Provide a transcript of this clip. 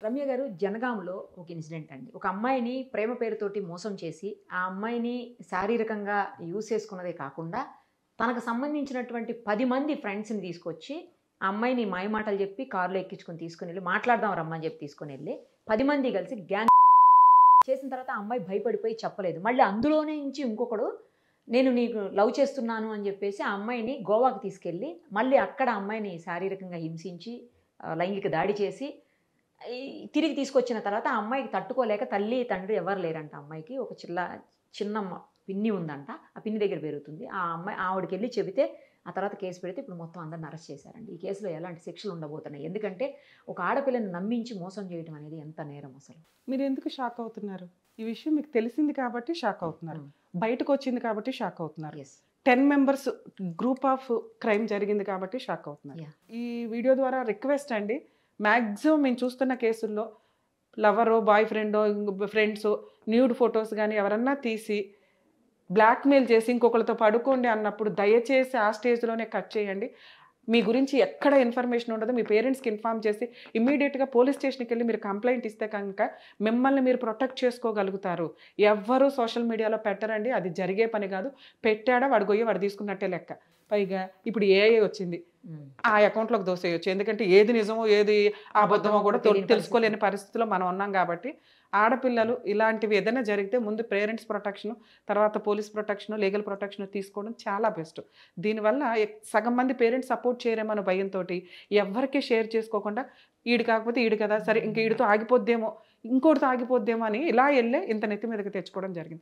రమ్య గారు జనగాంలో ఒక ఇన్సిడెంట్ అండి. ఒక అమ్మాయిని ప్రేమ పేరుతోటి మోసం చేసి, ఆ అమ్మాయిని శారీరకంగా యూజ్ చేసుకున్నదే కాకుండా, తనకు సంబంధించినటువంటి 10 మంది ఫ్రెండ్స్‌ని తీసుకొచ్చి, ఆ అమ్మాయిని మాయమాటలు చెప్పి కారులో ఎక్కించుకొని తీసుకొనెళ్ళి, మాట్లాడదాం రమ్మని చెప్పి తీసుకొనెళ్ళి, 10 మంది కలిసి గ్యాంగ్ చేసిన తర్వాత ఆ అమ్మాయి భయపడిపోయి చెప్పలేదు. మళ్ళీ అందులోనే నుంచి ఇంకొకడు నేను నీకు లవ్ చేస్తున్నాను అని చెప్పేసి ఆ అమ్మాయిని గోవాకి తీసుకెళ్ళి, మళ్ళీ అక్కడ ఆ అమ్మాయిని శారీరకంగా హింసించి, లైంగిక దాడి చేసి ఈ తిరిగి తీసుకొచ్చిన తర్వాత ఆ అమ్మాయికి తట్టుకోలేక తల్లి, తండ్రి ఎవరు లేరంట అమ్మాయికి. ఒక చిన్న పిన్ని ఉందంట. ఆ పిన్ని దగ్గర పెరుగుతుంది. ఆ అమ్మాయి ఆవిడకెళ్ళి చెబితే ఆ తర్వాత కేసు పెడితే ఇప్పుడు మొత్తం అందరిని అరెస్ట్ చేశారండి. ఈ కేసులో ఎలాంటి శిక్షలు ఉండబోతున్నాయి. ఎందుకంటే ఒక ఆడపిల్లని నమ్మించి మోసం చేయడం అనేది ఎంత నేరం అసలు. మీరెందుకు షాక్ అవుతున్నారు? ఈ విషయం మీకు తెలిసింది కాబట్టి షాక్ అవుతున్నారు. బయటకు వచ్చింది కాబట్టి షాక్ అవుతున్నారు. Yes. 10 members group of crime జరిగింది కాబట్టి షాక్ అవుతున్నారు. యాహ్! ఈ వీడియో ద్వారా రిక్వెస్ట్ అండి, మ్యాక్సిమం మేము చూస్తున్న కేసుల్లో లవరో, బాయ్ ఫ్రెండో, ఫ్రెండ్సో న్యూడ్ ఫొటోస్ కానీ ఎవరన్నా తీసి బ్లాక్మెయిల్ చేసి ఇంకొకరితో పడుకోండి అన్నప్పుడు దయచేసి ఆ స్టేజ్లోనే కట్ చేయండి. మీ గురించి ఎక్కడ ఇన్ఫర్మేషన్ ఉండదు. మీ పేరెంట్స్కి ఇన్ఫార్మ్ చేసి ఇమ్మీడియట్గా పోలీస్ స్టేషన్కి వెళ్ళి మీరు కంప్లైంట్ ఇస్తే కనుక మిమ్మల్ని మీరు ప్రొటెక్ట్ చేసుకోగలుగుతారు. ఎవ్వరూ సోషల్ మీడియాలో పెట్టరండి. అది జరిగే పని కాదు. పెట్టాడా వాడు గొయ్యి వాడు తీసుకున్నట్టే లెక్క. పైగా ఇప్పుడు ఏఐ వచ్చింది. ఆ అకౌంట్లోకి దోసేయొచ్చు. ఎందుకంటే ఏది నిజమో ఏది అబద్ధమో కూడా తెలుసుకోలేని పరిస్థితిలో మనం ఉన్నాం కాబట్టి ఆడపిల్లలు ఇలాంటివి ఏదైనా జరిగితే ముందు పేరెంట్స్ ప్రొటెక్షన్, తర్వాత పోలీస్ ప్రొటెక్షన్, లీగల్ ప్రొటెక్షన్ తీసుకోవడం చాలా బెస్ట్. దీనివల్ల సగం మంది పేరెంట్స్ సపోర్ట్ చేయరేమో భయంతో ఎవరికి షేర్ చేసుకోకుండా ఈడు కాకపోతే ఈడు కదా సరే ఇంక ఈడితో ఆగిపోద్దేమో ఇంకోటితో ఆగిపోద్దేమో అని ఇలా వెళ్ళే ఇంత నెత్తి మీదకి తెచ్చుకోవడం జరిగింది.